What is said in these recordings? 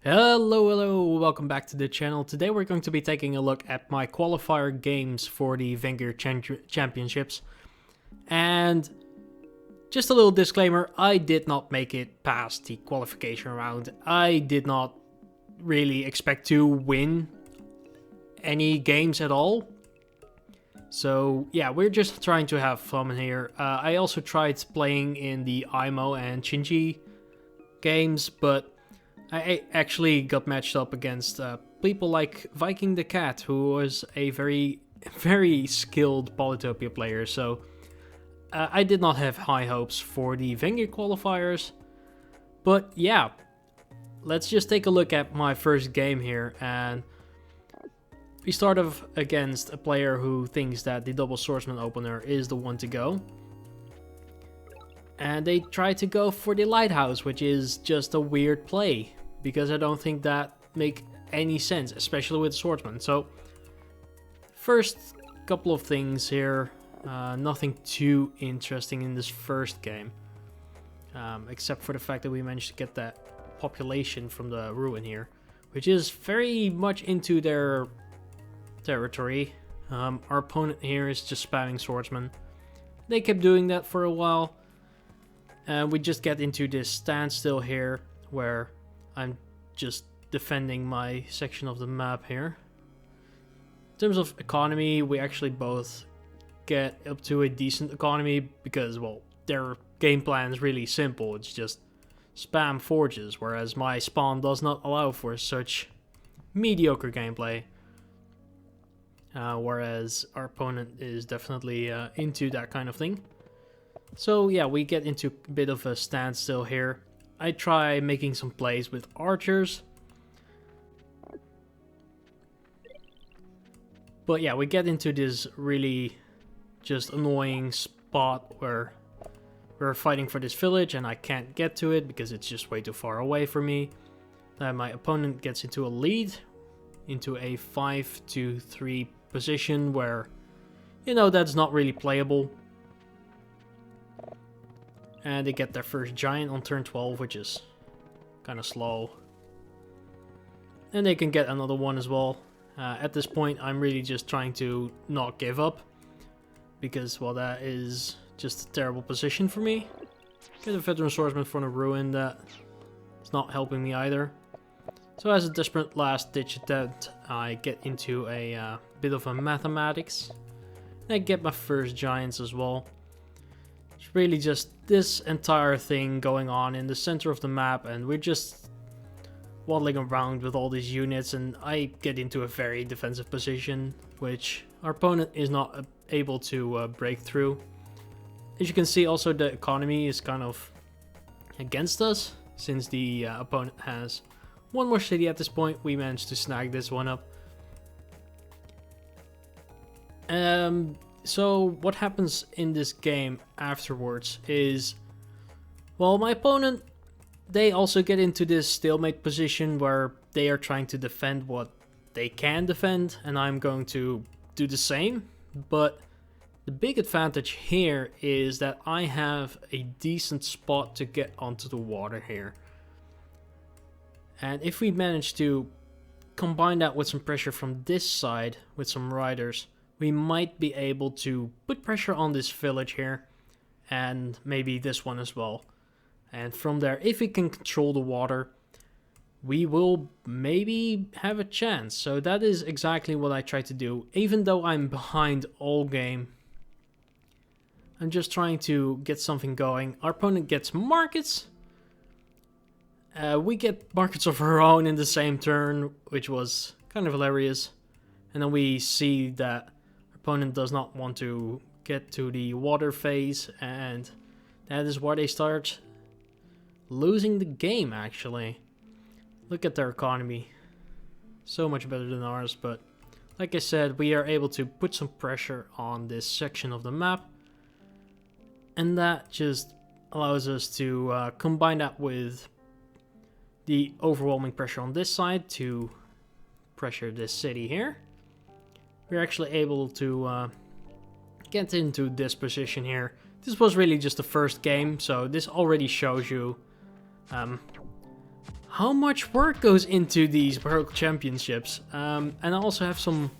Hello, welcome back to the channel. Today we're going to be taking a look at my qualifier games for the Vengir championships. And just a little disclaimer, I did not make it past the qualification round. I did not really expect to win any games at all. So yeah, we're just trying to have fun here. I also tried playing in the IMO and Shinji games, but I actually got matched up against people like Viking the Cat, who was a very skilled Polytopia player. So I did not have high hopes for the Vengir qualifiers. But yeah, let's just take a look at my first game here. And we start off against a player who thinks that the double swordsman opener is the one to go. And they try to go for the lighthouse, which is just a weird play, because I don't think that make any sense, especially with swordsman. So first couple of things here, nothing too interesting in this first game, except for the fact that we managed to get that population from the ruin here, which is very much into their territory. Our opponent here is just spamming swordsman. They kept doing that for a while. And we just get into this standstill here, where I'm just defending my section of the map here. In terms of economy, we actually both get up to a decent economy because, well, their game plan is really simple. It's just spam forges, whereas my spawn does not allow for such mediocre gameplay. Whereas our opponent is definitely into that kind of thing. So yeah, we get into a bit of a standstill here. I try making some plays with archers. But yeah, we get into this really just annoying spot where we're fighting for this village and I can't get to it because it's just way too far away from me. Then my opponent gets into a lead, into a 5-2-3 position where, you know, that's not really playable. And they get their first giant on turn 12, which is kind of slow. And they can get another one as well. At this point, I'm really just trying to not give up, because, well, that is just a terrible position for me. Get a veteran swordsman from the ruin, that is not helping me either. So as a desperate last-ditch attempt, I get into a bit of a mathematics. And I get my first giants as well. It's really just this entire thing going on in the center of the map, and we're just waddling around with all these units, and I get into a very defensive position, which our opponent is not able to break through. As you can see, also the economy is kind of against us, since the opponent has one more city at this point. We managed to snag this one up. So what happens in this game afterwards is, well, my opponent, they also get into this stalemate position where they are trying to defend what they can defend, and I'm going to do the same. But the big advantage here is that I have a decent spot to get onto the water here. And if we manage to combine that with some pressure from this side with some riders, we might be able to put pressure on this village here, and maybe this one as well. And from there, if we can control the water, we will maybe have a chance. So that is exactly what I try to do. Even though I'm behind all game, I'm just trying to get something going. Our opponent gets markets. We get markets of our own in the same turn, which was kind of hilarious. And then we see that opponent does not want to get to the water phase, and that is why they start losing the game, actually. Look at their economy. So much better than ours, but like I said, we are able to put some pressure on this section of the map, and that just allows us to combine that with the overwhelming pressure on this side to pressure this city here. We're actually able to get into this position here. This was really just the first game, so this already shows you how much work goes into these World Championships. And I also have some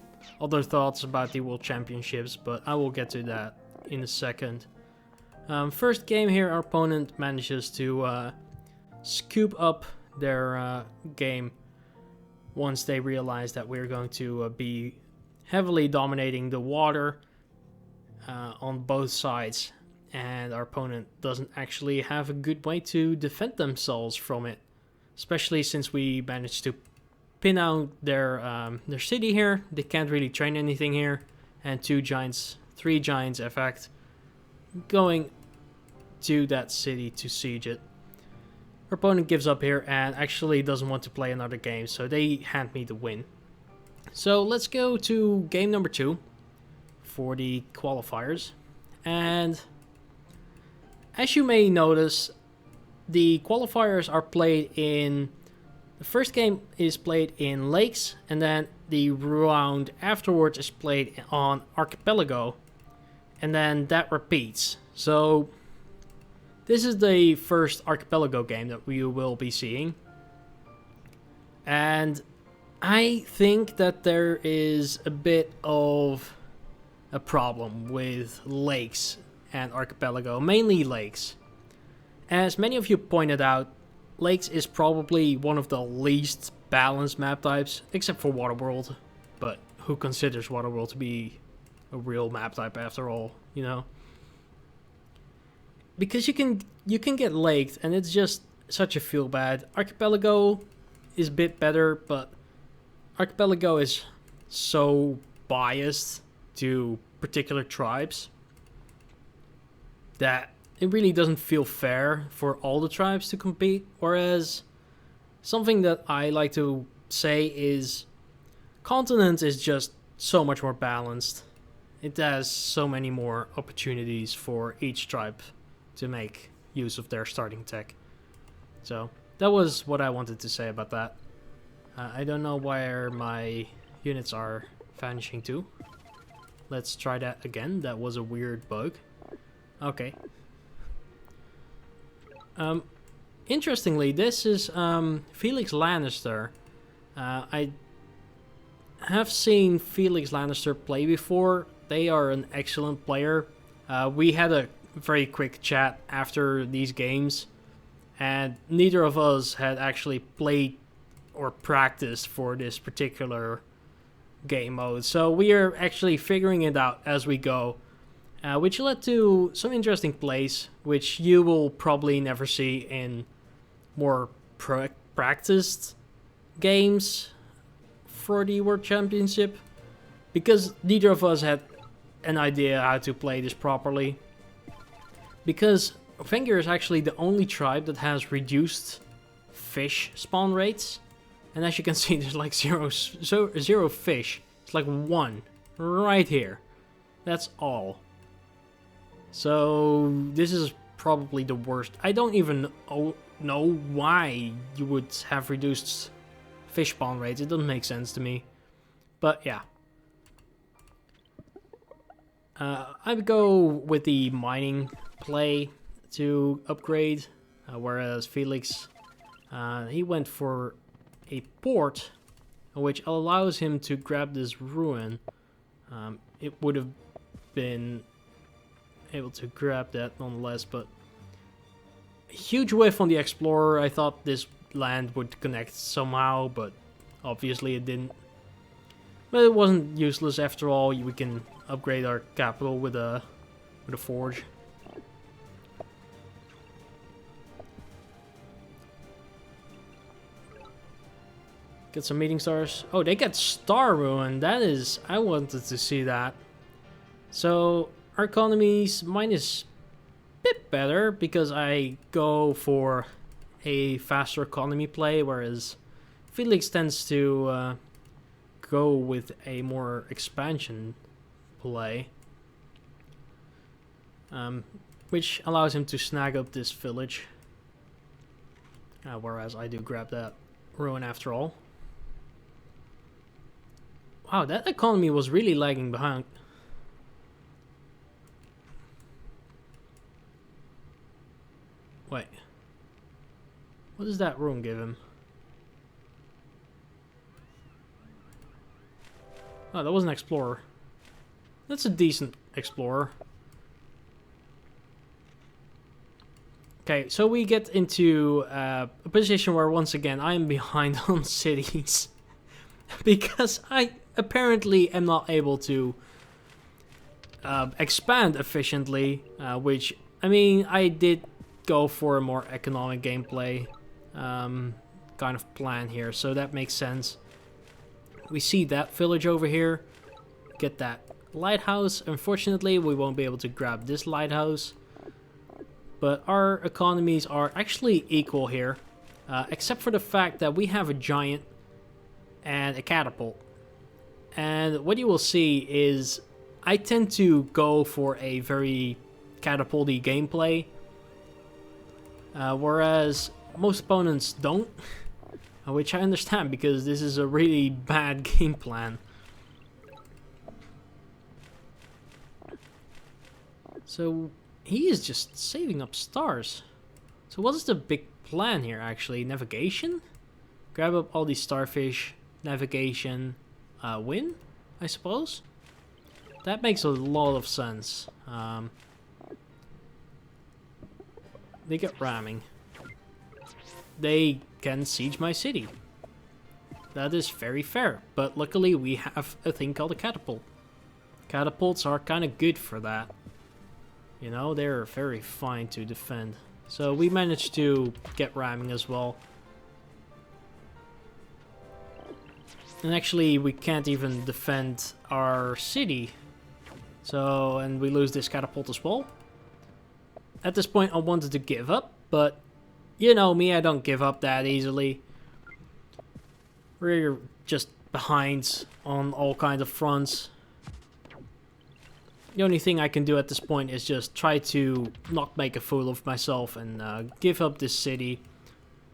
other thoughts about the World Championships, but I will get to that in a second. First game here, our opponent manages to scoop up their game once they realize that we're going to be heavily dominating the water on both sides, and our opponent doesn't actually have a good way to defend themselves from it, especially since we managed to pin out their city here. They can't really train anything here, and 3 giants in fact going to that city to siege it. Our opponent gives up here and actually doesn't want to play another game, so they hand me the win. So let's go to game number 2 for the qualifiers. And as you may notice, the qualifiers are played in... The first game is played in lakes, and then the round afterwards is played on archipelago, and then that repeats. So this is the first archipelago game that we will be seeing, and I think that there is a bit of a problem with lakes and archipelago, mainly lakes. As many of you pointed out, lakes is probably one of the least balanced map types, except for Waterworld, but who considers Waterworld to be a real map type after all, you know? Because you can get laked and it's just such a feel bad. Archipelago is a bit better, but Archipelago is so biased to particular tribes that it really doesn't feel fair for all the tribes to compete. Whereas something that I like to say is Continent is just so much more balanced. It has so many more opportunities for each tribe to make use of their starting tech. So that was what I wanted to say about that. I don't know where my units are vanishing to. Let's try that again. That was a weird bug. Okay. Interestingly, this is Felix Lannister. I have seen Felix Lannister play before. They are an excellent player. We had a very quick chat after these games, and neither of us had actually played or practiced for this particular game mode, so we are actually figuring it out as we go, which led to some interesting plays which you will probably never see in more practiced games for the World Championship, because neither of us had an idea how to play this properly. Because Vengir is actually the only tribe that has reduced fish spawn rates. And as you can see, there's like zero fish. It's like 1 right here. That's all. So this is probably the worst. I don't even know why you would have reduced fish spawn rates. It doesn't make sense to me. But yeah. I would go with the mining play to upgrade, whereas Felix, he went for a port, which allows him to grab this ruin. It would have been able to grab that nonetheless, but a huge whiff on the Explorer. I thought this land would connect somehow, but obviously it didn't. But it wasn't useless after all. We can upgrade our capital with a forge. Get some meeting stars. Oh, they get Star Ruin. That is... I wanted to see that. So, our economies... Mine is a bit better because I go for a faster economy play, whereas Felix tends to go with a more expansion play. Which allows him to snag up this village. Whereas I do grab that ruin after all. Wow, that economy was really lagging behind. Wait. What does that ruin give him? Oh, that was an explorer. That's a decent explorer. Okay, so we get into a position where once again I am behind on cities. Because I apparently am not able to expand efficiently. Which, I mean, I did go for a more economic gameplay kind of plan here. So that makes sense. We see that village over here. Get that lighthouse. Unfortunately, we won't be able to grab this lighthouse. But our economies are actually equal here. Except for the fact that we have a giant and a catapult. And what you will see is I tend to go for a very catapulty gameplay. Whereas most opponents don't. Which I understand because this is a really bad game plan. So he is just saving up stars. So what is the big plan here actually? Navigation? Grab up all these starfish. Navigation. Win, I suppose? That makes a lot of sense. They get ramming. They can siege my city. That is very fair. But luckily we have a thing called a catapult. Catapults are kind of good for that. You know, they're very fine to defend. So we managed to get ramming as well. And actually we can't even defend our city. So, and we lose this catapult as well. At this point I wanted to give up, but you know me, I don't give up that easily. We're just behind on all kinds of fronts. The only thing I can do at this point is just try to not make a fool of myself and give up this city.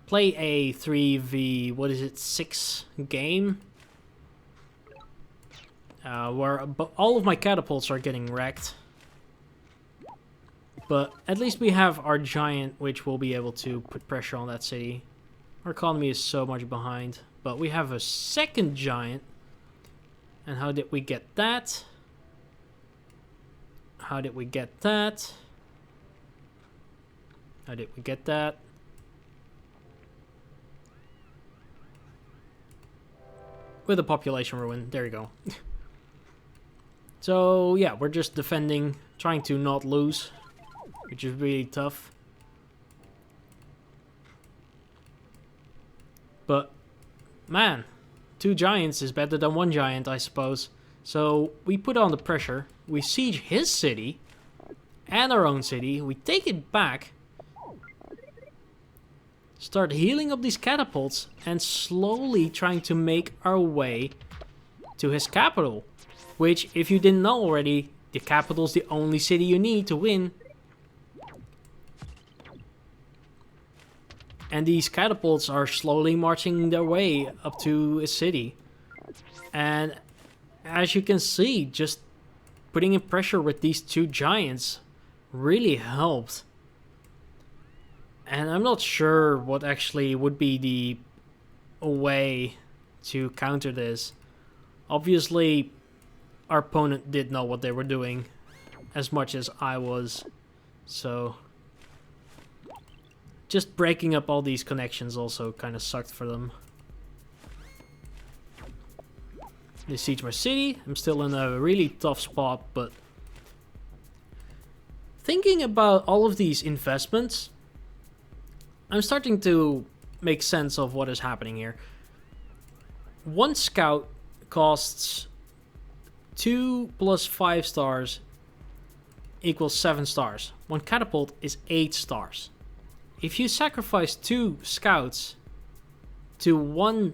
Play a 3v, what is it, 6 game? Where all of my catapults are getting wrecked. But at least we have our giant, which will be able to put pressure on that city. Our economy is so much behind. But we have a second giant. And how did we get that? How did we get that? How did we get that? With a population ruin. There you go. So, yeah, we're just defending, trying to not lose, which is really tough. But, man, 2 giants is better than 1 giant, I suppose. So, we put on the pressure, we siege his city, and our own city, we take it back, start healing up these catapults, and slowly trying to make our way to his capital. Which, if you didn't know already, the capital's the only city you need to win. And these catapults are slowly marching their way up to a city. And as you can see, just putting in pressure with these 2 giants really helped. And I'm not sure what actually would be the way to counter this. Obviously, our opponent did know what they were doing as much as I was. So just breaking up all these connections also kind of sucked for them. They siege my city. I'm still in a really tough spot, but thinking about all of these investments, I'm starting to make sense of what is happening here. 1 scout costs 2 plus 5 stars equals 7 stars. 1 catapult is 8 stars. If you sacrifice 2 scouts to 1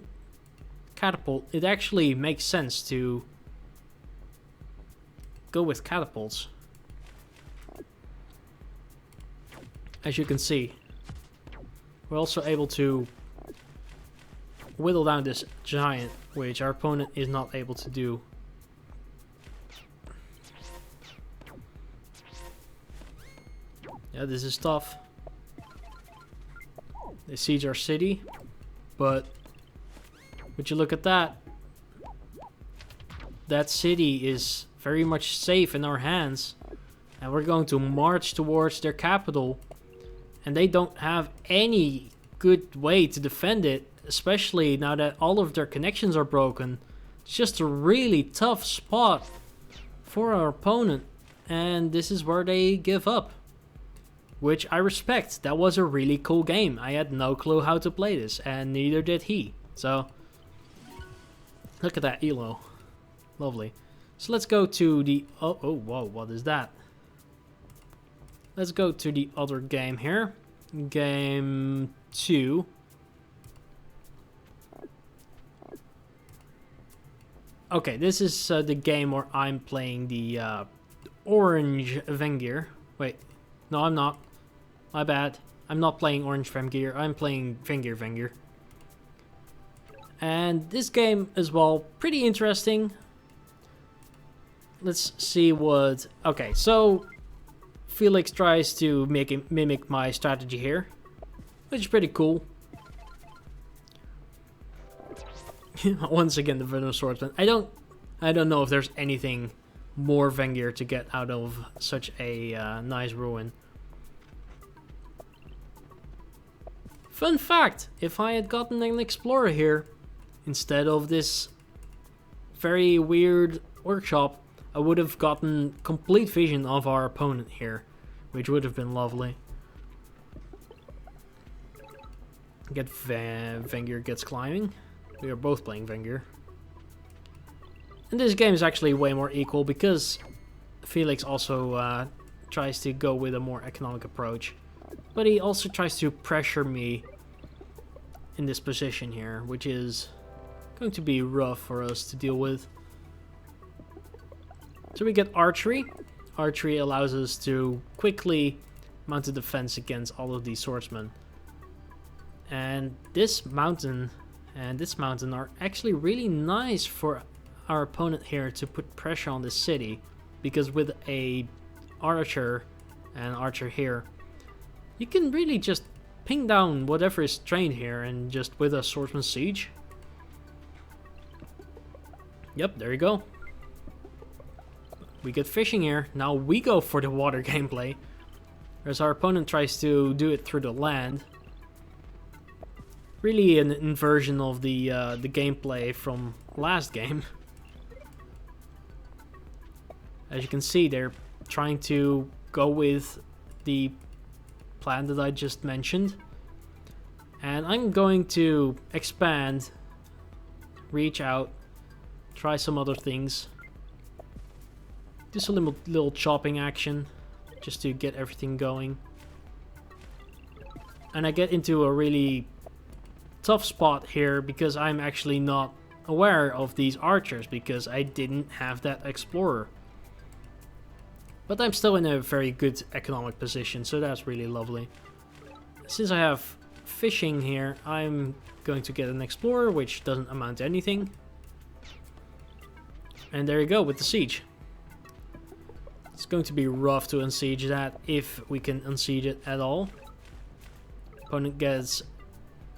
catapult, it actually makes sense to go with catapults. As you can see, we're also able to whittle down this giant, which our opponent is not able to do. Yeah, this is tough. They siege our city, but would you look at that? that city is very much safe in our hands. And we're going to march towards their capital. And they don't have any good way to defend it. Especially now that all of their connections are broken. It's just a really tough spot for our opponent. And this is where they give up. Which I respect. That was a really cool game. I had no clue how to play this. And neither did he. So, look at that elo. Lovely. So let's go to the... Oh, whoa, what is that? Let's go to the other game here. Game 2. Okay, this is the game where I'm playing the Orange Vengir. Wait, no I'm not. My bad. I'm not playing Orange Vengir, I'm playing Vengir. And this game as well, pretty interesting. Let's see what... Okay, so Felix tries to mimic my strategy here, which is pretty cool. Once again, the Venom Swordsman. I don't know if there's anything more Vengir to get out of such a nice ruin. Fun fact, if I had gotten an Explorer here, instead of this very weird workshop, I would have gotten complete vision of our opponent here, which would have been lovely. Vengir gets climbing. We are both playing Vengir. And this game is actually way more equal because Felix also tries to go with a more economic approach. But he also tries to pressure me in this position here, which is going to be rough for us to deal with. So we get archery. Archery allows us to quickly mount a defense against all of these swordsmen. And this mountain and this mountain are actually really nice for our opponent here to put pressure on this city. Because with a archer and archer here, you can really just ping down whatever is trained here and just with a swordsman siege. Yep, there you go. We get fishing here. Now we go for the water gameplay. Whereas our opponent tries to do it through the land. Really an inversion of the gameplay from last game. As you can see, they're trying to go with the plan that I just mentioned. And I'm going to expand, reach out, try some other things. Do some little chopping action just to get everything going. And I get into a really tough spot here because I'm actually not aware of these archers because I didn't have that explorer. But I'm still in a very good economic position, so that's really lovely. Since I have fishing here, I'm going to get an explorer, which doesn't amount to anything. And there you go with the siege. It's going to be rough to unsiege that, if we can unsiege it at all. Opponent gets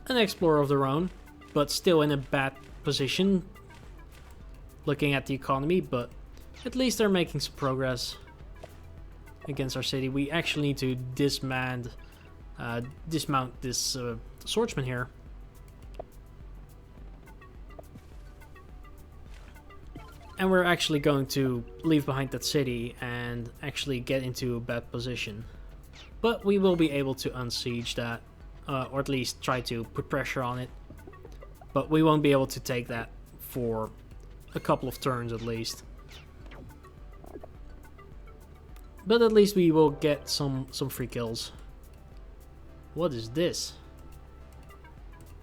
an explorer of their own, but still in a bad position looking at the economy, but at least they're making some progress against our city. We actually need to dismount this swordsman here. And we're actually going to leave behind that city and actually get into a bad position. But we will be able to unsiege that, or at least try to put pressure on it. But we won't be able to take that for a couple of turns at least. But at least we will get some free kills. What is this?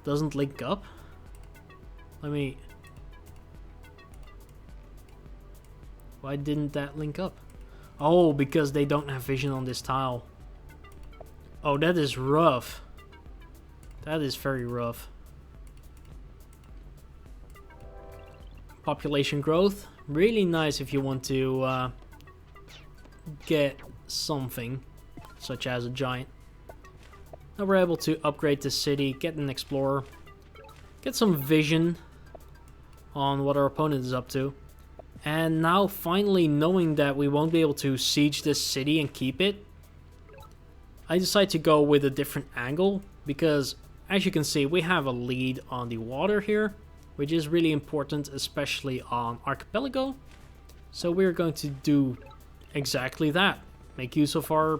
Doesn't link up? Let me... Why didn't that link up? Oh, because they don't have vision on this tile. Oh, that is rough. That is very rough. Population growth. Really nice if you want to get something, such as a giant. Now we're able to upgrade the city, get an explorer, get some vision on what our opponent is up to. And now finally knowing that we won't be able to siege this city and keep it, I decided to go with a different angle, because as you can see we have a lead on the water here, which is really important, especially on Archipelago. So we're going to do exactly that. Make use of our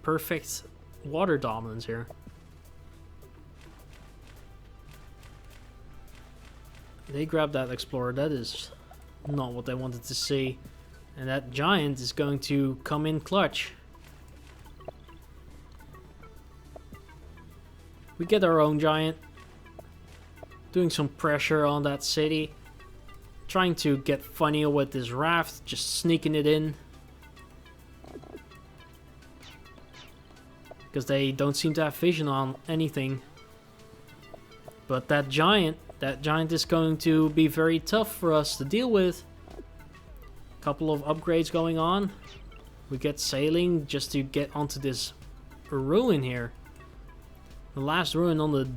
perfect water dominance here. They grabbed that explorer. That is not what they wanted to see. And that giant is going to come in clutch. We get our own giant. Doing some pressure on that city. Trying to get funny with this raft. Just sneaking it in. Because they don't seem to have vision on anything. But that giant is going to be very tough for us to deal with. Couple of upgrades going on. We get sailing just to get onto this ruin here. The last ruin on the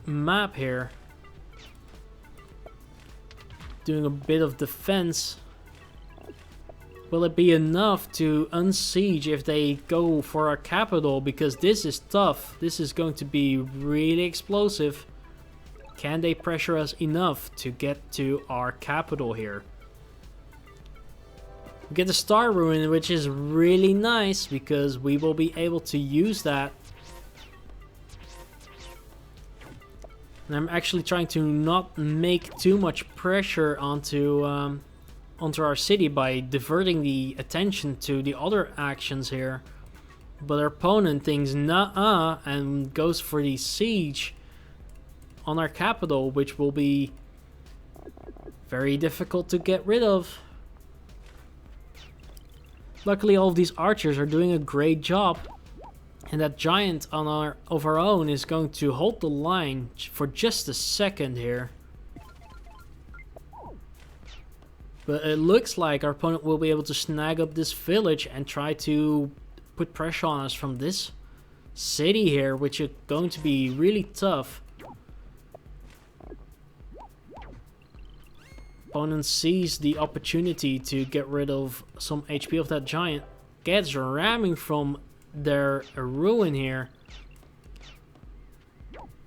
map here. Doing a bit of defense. Will it be enough to unsiege if they go for our capital? Because this is tough. This is going to be really explosive. Can they pressure us enough to get to our capital here? We get the Star Ruin, which is really nice because we will be able to use that. And I'm actually trying to not make too much pressure onto our city by diverting the attention to the other actions here. But our opponent thinks nah and goes for the siege on our capital, which will be very difficult to get rid of. Luckily all of these archers are doing a great job, and that giant on our own is going to hold the line for just a second here. But it looks like our opponent will be able to snag up this village and try to put pressure on us from this city here, which is going to be really tough. Opponent sees the opportunity to get rid of some HP of that giant. Gets ramming from their ruin here.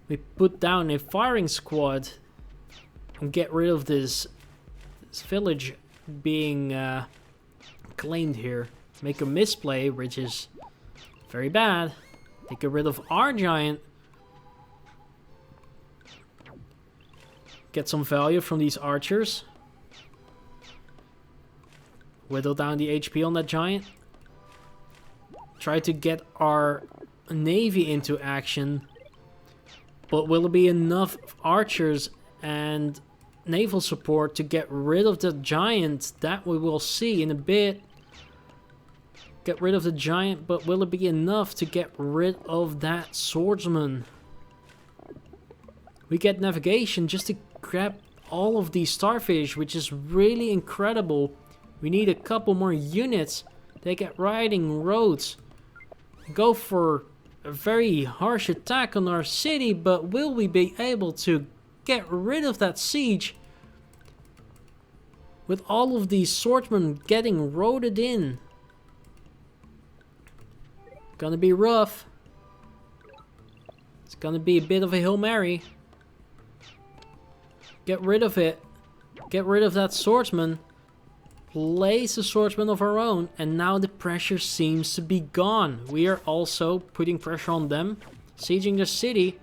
We put down a firing squad and get rid of this village being claimed here. Make a misplay, which is very bad. Get rid of our giant. Get some value from these archers. Whittle down the HP on that giant. Try to get our navy into action. But will it be enough archers and naval support to get rid of the giant? That we will see in a bit. Get rid of the giant, but will it be enough to get rid of that swordsman? We get navigation just to grab all of these starfish, which is really incredible. We need a couple more units. They get riding roads. Go for a very harsh attack on our city, but will we be able to get rid of that siege? With all of these swordsmen getting roaded in. Gonna be rough. It's gonna be a bit of a Hail Mary. Get rid of it. Get rid of that swordsman. Place a swordsman of our own, and now the pressure seems to be gone. We are also putting pressure on them, sieging the city,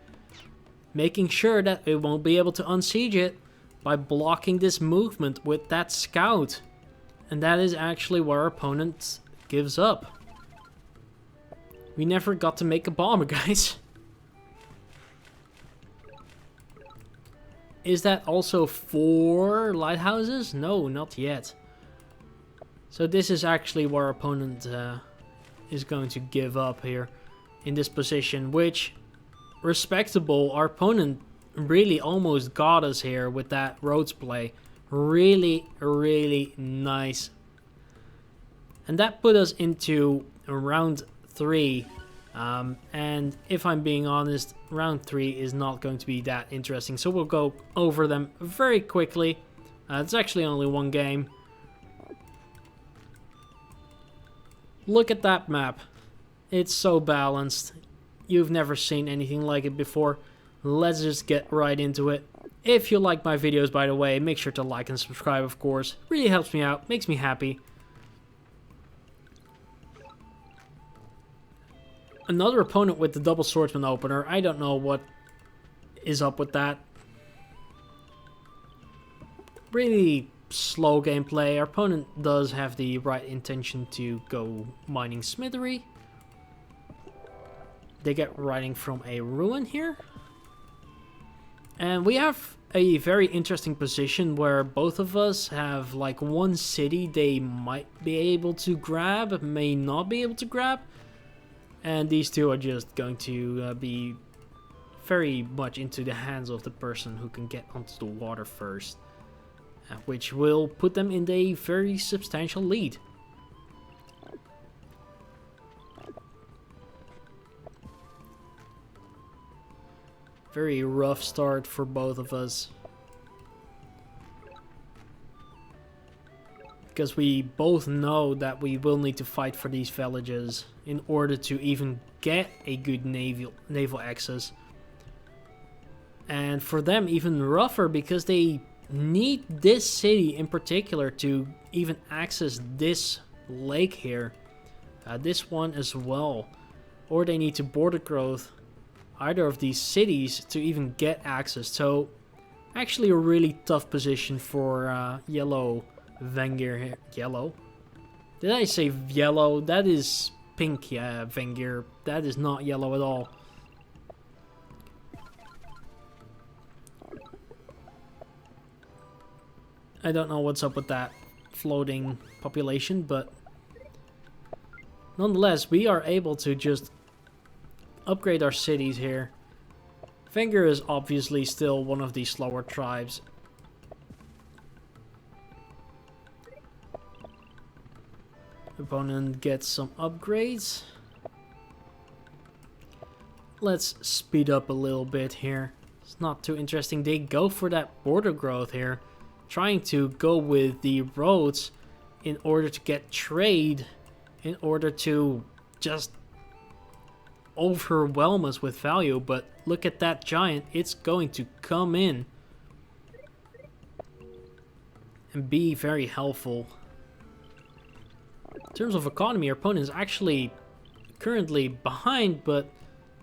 making sure that we won't be able to unsiege it by blocking this movement with that scout. And that is actually where our opponent gives up. We never got to make a bomber, guys. Is that also 4 lighthouses? No, not yet. So this is actually where our opponent is going to give up here in this position, which, respectable, our opponent really almost got us here with that roads play. Really, really nice. And that put us into round 3. And if I'm being honest, round 3 is not going to be that interesting. So we'll go over them very quickly. It's actually only one game. Look at that map. It's so balanced. You've never seen anything like it before. Let's just get right into it. If you like my videos, by the way, make sure to like and subscribe, of course. Really helps me out, makes me happy. Another opponent with the double swordsman opener. I don't know what is up with that. Really slow gameplay. Our opponent does have the right intention to go mining smithery. They get writing from a ruin here. And we have a very interesting position where both of us have like one city they might be able to grab, may not be able to grab. And these two are just going to be very much into the hands of the person who can get onto the water first. Which will put them in a very substantial lead. Very rough start for both of us. Because we both know that we will need to fight for these villages in order to even get a good naval access. And for them even rougher because they need this city in particular to even access this lake here. This one as well. Or they need to border growth either of these cities to even get access. So actually a really tough position for yellow Vengir here. Yellow? Did I say yellow? That is pink, yeah, Vengir. That is not yellow at all. I don't know what's up with that floating population, but nonetheless, we are able to just upgrade our cities here. Vengir is obviously still one of the slower tribes. Opponent gets some upgrades. Let's speed up a little bit here. It's not too interesting. They go for that border growth here. Trying to go with the roads in order to get trade. In order to just overwhelm us with value. But look at that giant. It's going to come in. And be very helpful. In terms of economy, our opponent is actually currently behind, but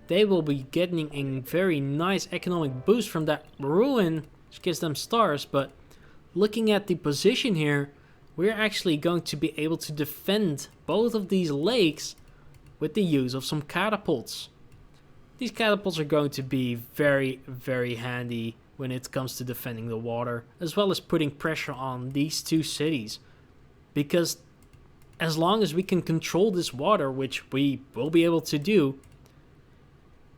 they will be getting a very nice economic boost from that ruin, which gives them stars. But looking at the position here, we're actually going to be able to defend both of these lakes with the use of some catapults. These catapults are going to be very, very handy when it comes to defending the water, as well as putting pressure on these two cities. Because as long as we can control this water, which we will be able to do,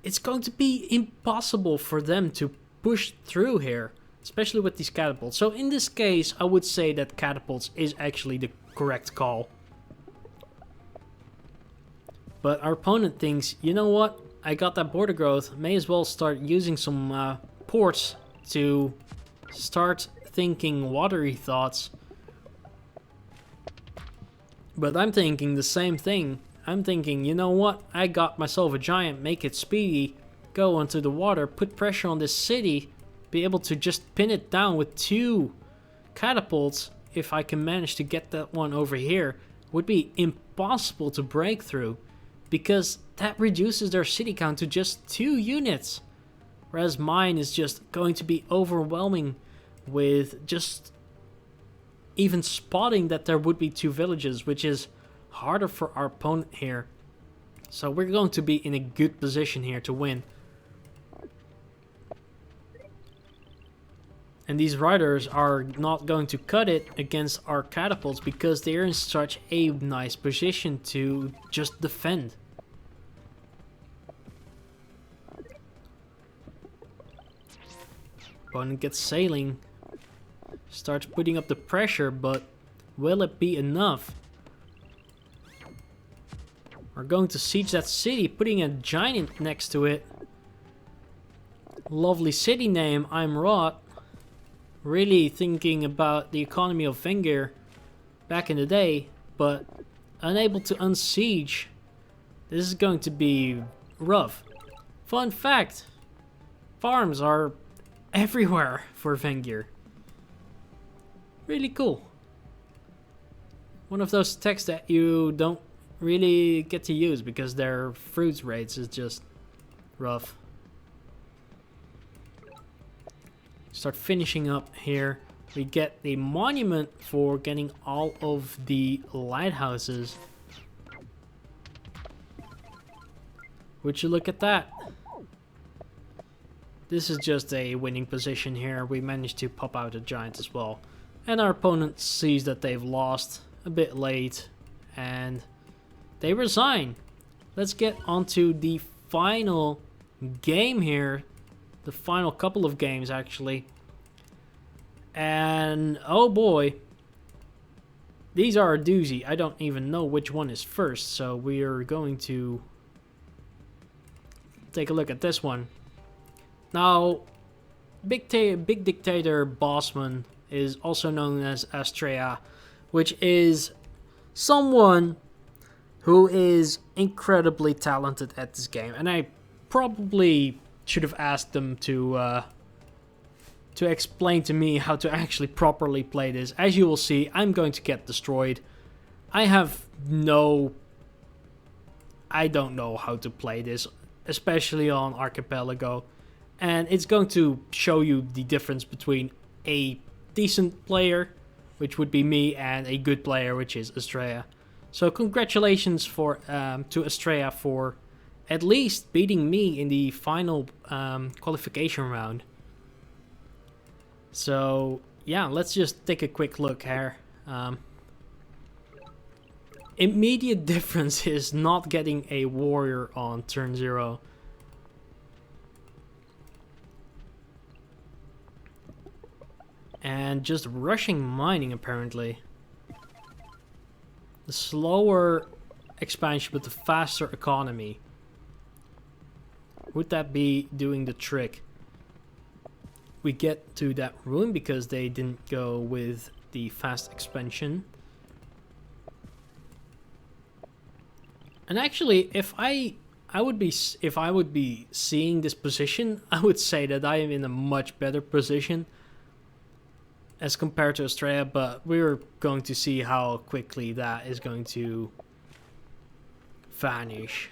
it's going to be impossible for them to push through here, especially with these catapults. So in this case, I would say that catapults is actually the correct call. But our opponent thinks, you know what, I got that border growth, may as well start using some ports to start thinking watery thoughts. But I'm thinking the same thing. I'm thinking, you know what, I got myself a giant, make it speedy, go into the water, put pressure on this city, be able to just pin it down with 2 catapults. If I can manage to get that one over here, would be impossible to break through, because that reduces their city count to just 2 units. Whereas mine is just going to be overwhelming with just even spotting that there would be 2 villages, which is harder for our opponent here. So we're going to be in a good position here to win. And these riders are not going to cut it against our catapults because they're in such a nice position to just defend. Opponent gets sailing. Starts putting up the pressure, but will it be enough? We're going to siege that city, putting a giant next to it. Lovely city name, I'm Rot. really thinking about the economy of Vengir back in the day, but unable to unsiege. This is going to be rough. Fun fact, farms are everywhere for Vengir. Really cool. One of those techs that you don't really get to use because their fruits rates is just rough. Start finishing up here. We get the monument for getting all of the lighthouses. Would you look at that? This is just a winning position here. We managed to pop out a giant as well. And our opponent sees that they've lost a bit late and they resign. Let's get onto the final game here. The final couple of games actually. And oh boy, these are a doozy. I don't even know which one is first, so we are going to take a look at this one. Now, Big Dictator Bossman is also known as Astrea, which is someone who is incredibly talented at this game, and I probably should have asked them to explain to me how to actually properly play this. As you will see, I'm going to get destroyed. I don't know how to play this, especially on Archipelago, and it's going to show you the difference between a decent player, which would be me, and a good player, which is Astrea. So congratulations to Astrea for at least beating me in the final qualification round. So yeah, let's just take a quick look here. Immediate difference is not getting a warrior on turn 0. And just rushing mining apparently. The slower expansion but the faster economy. Would that be doing the trick? We get to that ruin because they didn't go with the fast expansion. And actually, if I would be seeing this position, I would say that I am in a much better position as compared to Astrea, but we're going to see how quickly that is going to vanish.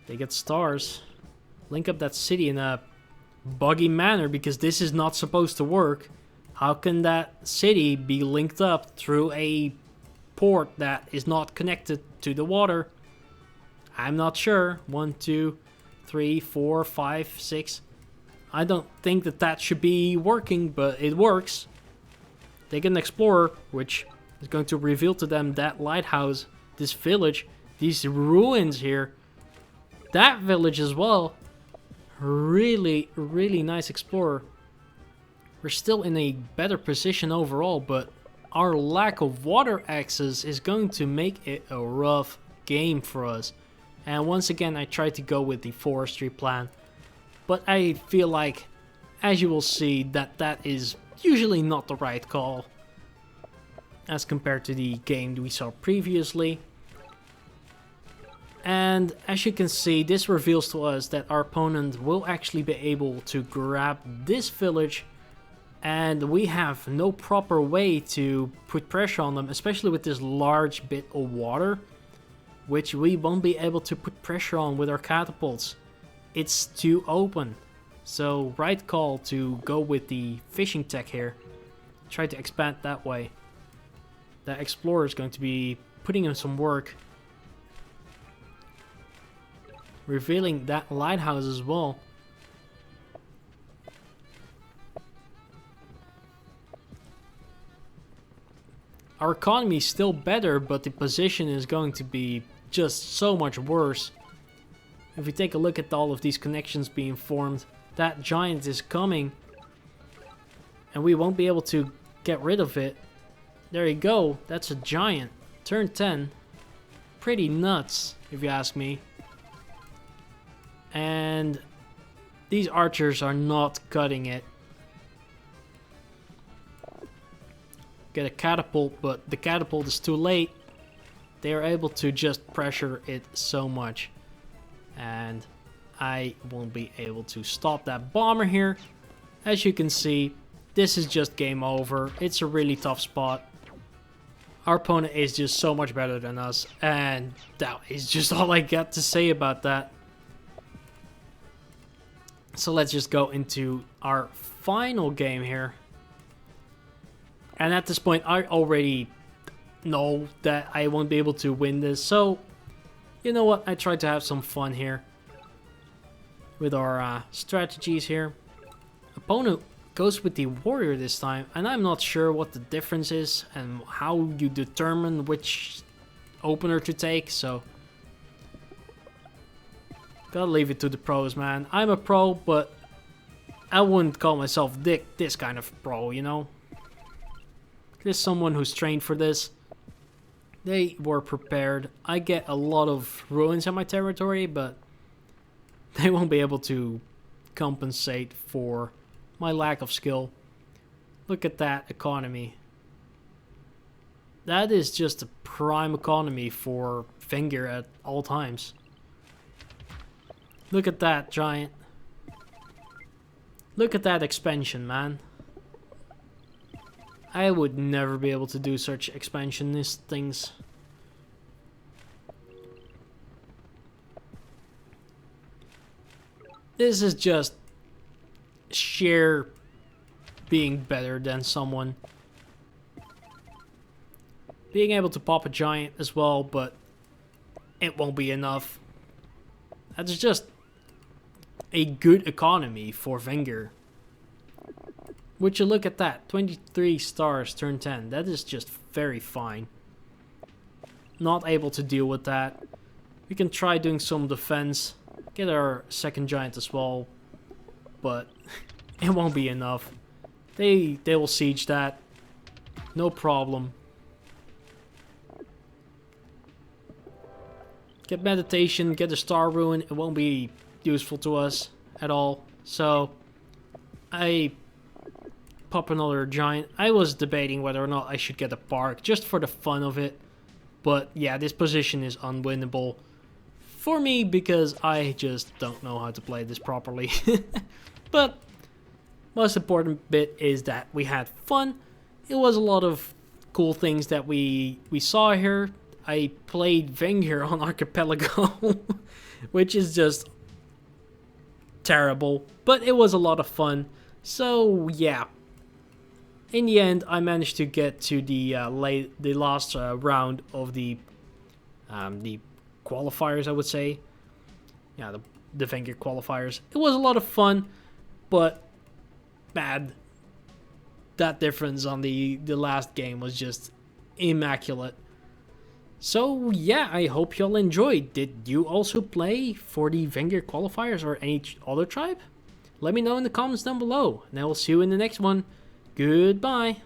They get stars. Link up that city in a buggy manner because this is not supposed to work. How can that city be linked up through a port that is not connected to the water? I'm not sure. 1, 2, 3, 4, 5, 6. I don't think that should be working, but it works. They get an explorer, which is going to reveal to them that lighthouse, this village, these ruins here, that village as well. Really, really nice explorer. We're still in a better position overall, but our lack of water access is going to make it a rough game for us. And once again, I tried to go with the forestry plan, but I feel like, as you will see, that is usually not the right call as compared to the game we saw previously. And as you can see, this reveals to us that our opponent will actually be able to grab this village, and we have no proper way to put pressure on them, especially with this large bit of water, which we won't be able to put pressure on with our catapults. It's too open. So right call to go with the fishing tech here. Try to expand that way. The explorer is going to be putting in some work, revealing that lighthouse as well. Our economy is still better, but the position is going to be just so much worse. If we take a look at all of these connections being formed, that giant is coming, and we won't be able to get rid of it. There you go, that's a giant. Turn 10. Pretty nuts, if you ask me. And These archers are not cutting it. Get a catapult, but the catapult is too late. They are able to just pressure it so much. And I won't be able to stop that bomber here. As you can see, this is just game over. It's a really tough spot. Our opponent is just so much better than us. And that is just all I got to say about that. So let's just go into our final game here. And at this point, I already know that I won't be able to win this. So, you know what? I tried to have some fun here with our strategies here. Opponent goes with the warrior this time. And I'm not sure what the difference is and how you determine which opener to take. So, gotta leave it to the pros, man. I'm a pro, but I wouldn't call myself this kind of pro, you know? There's someone who's trained for this. They were prepared. I get a lot of ruins in my territory, but they won't be able to compensate for my lack of skill. Look at that economy. That is just a prime economy for Vengir at all times. Look at that giant. Look at that expansion, man. I would never be able to do such expansionist things. This is just sheer being better than someone. Being able to pop a giant as well, but it won't be enough. That's just a good economy for Vengir. Would you look at that? 23 stars turn 10. That is just very fine. Not able to deal with that. We can try doing some defense. Get our second giant as well. But it won't be enough. They will siege that. No problem. Get meditation, get a star ruin. It won't be useful to us at all. So I pop another giant. I was debating whether or not I should get a park just for the fun of it. But yeah, this position is unwinnable for me because I just don't know how to play this properly. But most important bit is that we had fun. It was a lot of cool things that we saw here. I played Vengir on Archipelago, which is just terrible, but it was a lot of fun. So yeah, in the end, I managed to get to the last round of the qualifiers, I would say. Yeah, the Vengir qualifiers. It was a lot of fun, but bad. That difference on the last game was just immaculate. So yeah, I hope y'all enjoyed. Did you also play for the Vengir qualifiers or any other tribe? Let me know in the comments down below, and I will see you in the next one. Goodbye.